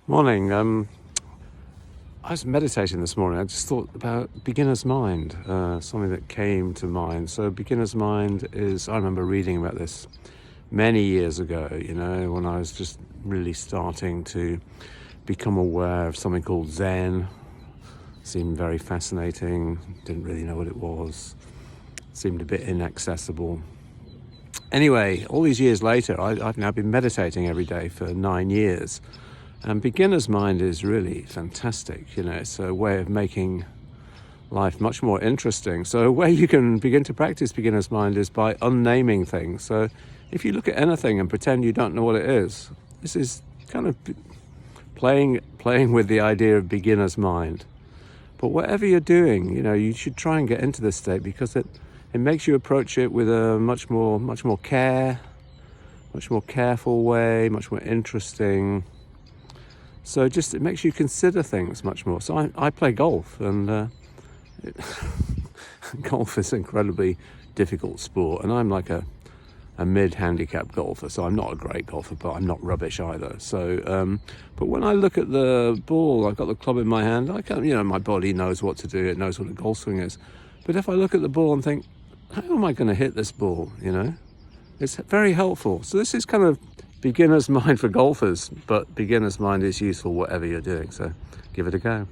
Morning. I was meditating this morning. I just thought about beginner's mind, something that came to mind. So beginner's mind is, I remember reading about this many years ago, when I was just really starting to become aware of something called Zen. Seemed very fascinating, didn't really know what it was, seemed a bit inaccessible. Anyway, all these years later, I've now been meditating every day for 9 years. And beginner's mind is really fantastic. It's a way of making life much more interesting. So a way you can begin to practice beginner's mind is by unnaming things. So if you look at anything and pretend you don't know what it is, this is kind of playing with the idea of beginner's mind. But whatever you're doing, you should try and get into this state, because it makes you approach it with a much more care, much more careful way, much more interesting. So it makes you consider things much more. So I play golf, and golf is an incredibly difficult sport, and I'm like a mid-handicap golfer, so I'm not a great golfer, but I'm not rubbish either. So, but when I look at the ball, I've got the club in my hand, I can, my body knows what to do, it knows what a golf swing is. But if I look at the ball and think, how am I going to hit this ball, It's very helpful. So this is kind of beginner's mind for golfers, but beginner's mind is useful whatever you're doing, so give it a go.